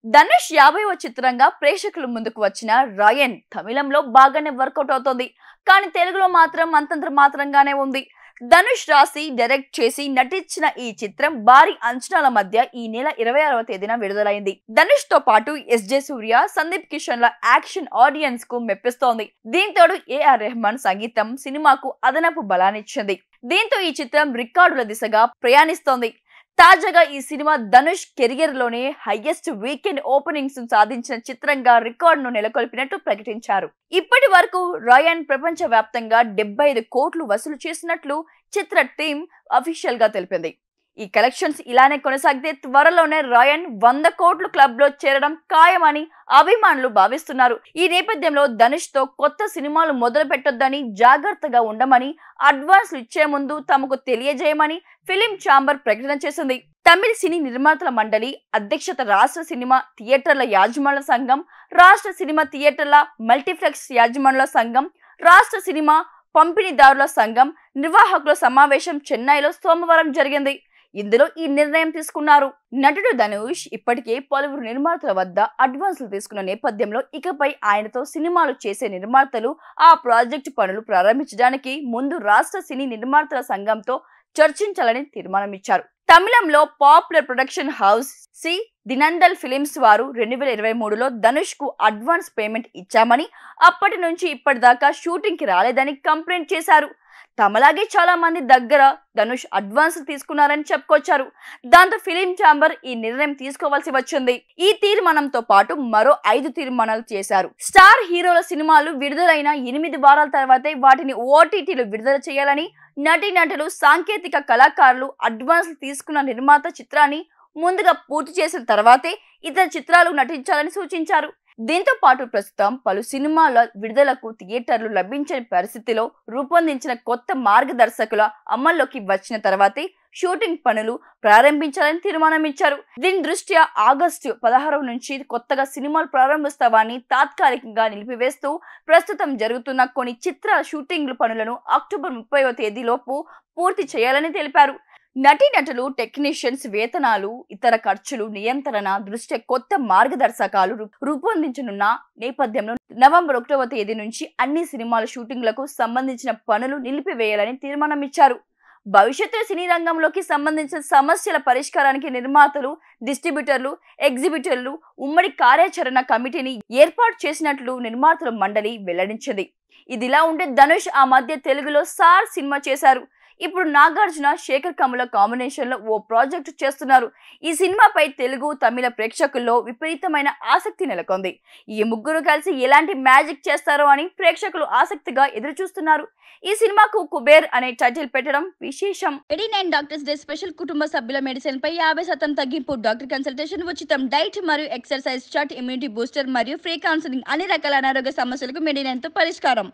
ధనుష్ 50వ చిత్రంగా ప్రేక్షకుల ముందుకు వచ్చిన రాయన్ తమిళంలో బాగానే వర్కౌట్ అవుతోంది. కానీ తెలుగులో మాత్రం అంతంత మాత్రంగానే ఉంది. ధనుష్ రాసి డైరెక్ట్ చేసి నటించిన ఈ చిత్రం భారీ అంచనాల మధ్య ఈ నెల 26వ తేదీన విడుదలైంది. ధనుష్ తో పాటు ఎస్జే సూర్య, సందీప్ కిషన్ ల యాక్షన్ ఆడియన్స్ కు మెప్పిస్తోంది. దీంతో ఏఆర్ రెహమాన్ సంగీతం సినిమాకు అదనపు బలాన్నిచ్చింది. దీంతో ఈ చిత్రం రికార్డుల దిశగా ప్రయాణిస్తోంది. తాజాగా ఈ సినిమా ధనుష్ కెరియర్ లోనే హైయెస్ట్ వీకెండ్ ఓపెనింగ్స్ సాధించిన చిత్రంగా రికార్డును నెలకొల్పినట్టు ప్రకటించారు. ఇప్పటి వరకు రాయన్ ప్రపంచ వ్యాప్తంగా 75 కోట్లు వసూలు చేసినట్లు చిత్ర టీం అఫీషియల్ గా తెలిపింది. ఈ కలెక్షన్స్ ఇలానే కొనసాగితే త్వరలోనే రాయన్ 100 కోట్ల క్లబ్ లో చేరడం ఖాయమని అభిమానులు భావిస్తున్నారు. ఈ నేపథ్యంలో ధనుష్ తో కొత్త సినిమాలు మొదలు పెట్టొద్దని, జాగ్రత్తగా ఉండమని, అడ్వాన్స్లు ఇచ్చే ముందు తమకు తెలియజేయమని ఫిలిం ఛాంబర్ ప్రకటన చేసింది. తమిళ సినీ నిర్మాతల మండలి అధ్యక్షత రాష్ట్ర సినిమా థియేటర్ల యాజమాన్య సంఘం, రాష్ట్ర సినిమా థియేటర్ల మల్టీప్లెక్స్ యాజమాన్యుల సంఘం, రాష్ట్ర సినిమా పంపిణీదారుల సంఘం నిర్వాహకుల సమావేశం చెన్నైలో సోమవారం జరిగింది. ఇందులో ఈ నిర్ణయం తీసుకున్నారు. నటుడు ధనుష్ ఇప్పటికే పలువురు నిర్మాతల వద్ద అడ్వాన్సులు తీసుకున్న నేపథ్యంలో ఇకపై ఆయనతో సినిమాలు చేసే నిర్మాతలు ఆ ప్రాజెక్టు పనులు ప్రారంభించడానికి ముందు రాష్ట్ర సినీ నిర్మాతల సంఘంతో చర్చించాలని తీర్మానమిచ్చారు. తమిళంలో పాపులర్ ప్రొడక్షన్ హౌస్ సి దినందల్ ఫిలిమ్స్ వారు 2023లో ధనుష్ కు అడ్వాన్స్ పేమెంట్ ఇచ్చామని, అప్పటి నుంచి ఇప్పటిదాకా షూటింగ్ కి రాలేదని కంప్లైంట్ చేశారు. తమలాగే చాలా మంది దగ్గర ధనుష్ అడ్వాన్స్ తీసుకున్నారని చెప్పుకొచ్చారు. దాంతో ఫిలిం ఛాంబర్ ఈ నిర్ణయం తీసుకోవాల్సి వచ్చింది. ఈ తీర్మానంతో పాటు మరో 5 తీర్మానాలు చేశారు. స్టార్ హీరోల సినిమాలు విడుదలైన 8 వారాల తర్వాతే వాటిని ఓటీటీలో విడుదల చేయాలని, నటీనటులు, సాంకేతిక కళాకారులు అడ్వాన్స్ తీసుకున్న నిర్మాత చిత్రాన్ని ముందుగా పూర్తి చేసిన తర్వాతే ఇతర చిత్రాలు నటించాలని సూచించారు. దీంతో పాటు ప్రస్తుతం పలు సినిమాల విడుదలకు థియేటర్లు లభించని పరిస్థితిలో రూపొందించిన కొత్త మార్గదర్శకుల అమల్లోకి వచ్చిన తర్వాతే షూటింగ్ పనులు ప్రారంభించాలని తీర్మానమిచ్చారు. దీని దృష్ట్యా ఆగస్టు 16 నుంచి కొత్తగా సినిమాలు ప్రారంభిస్తామని తాత్కాలికంగా నిలిపివేస్తూ ప్రస్తుతం జరుగుతున్న కొన్ని చిత్రాల షూటింగ్ పనులను అక్టోబర్ 30వ తేదీలోపు పూర్తి చేయాలని తెలిపారు. నటీనటులు, టెక్నీషియన్స్ వేతనాలు, ఇతర ఖర్చులు నియంత్రణ దృష్ట్యా కొత్త మార్గదర్శకాలు రూపొందించనున్న నేపథ్యంలో నవంబర్ 1వ తేదీ నుంచి అన్ని సినిమాల షూటింగ్లకు సంబంధించిన పనులు నిలిపివేయాలని తీర్మానమిచ్చారు. భవిష్యత్తులో సినీ రంగంలోకి సంబంధించిన సమస్యల పరిష్కారానికి నిర్మాతలు, డిస్ట్రిబ్యూటర్లు, ఎగ్జిబిటర్లు ఉమ్మడి కార్యాచరణ కమిటీని ఏర్పాటు చేసినట్లు నిర్మాతల మండలి వెల్లడించింది. ఇదిలా ఉంటే ధనుష్ ఆ మధ్య తెలుగులో సార్ సినిమా చేశారు. ఇప్పుడు నాగార్జున, శేఖర్ కమల కాంబినేషన్ లో ఓ ప్రాజెక్టు చేస్తున్నారు. ఈ సినిమాపై తెలుగు, తమిళ ప్రేక్షకుల్లో విపరీతమైన ఆసక్తి నెలకొంది. ఈ ముగ్గురు కలిసి ఎలాంటి మ్యాజిక్ చేస్తారో అని ప్రేక్షకులు ఆసక్తిగా ఎదురు చూస్తున్నారు. ఈ సినిమాకు కుబేర్ అనే టైటిల్ పెట్టడం విశేషం. 89 డాక్టర్స్ డే స్పెషల్ కుటుంబ సభ్యుల మెడిసిన్ పై 50% తగ్గింపు, డాక్టర్ కన్సల్టేషన్ ఉచితం, డైట్ మరియు ఎక్సర్సైజ్ చార్ట్, ఇమ్యూనిటీ బూస్టర్ మరియు ఫ్రీ కౌన్సిలింగ్, అన్ని రకాల అనారోగ్య సమస్యలకు 89 తో పరిష్కారం.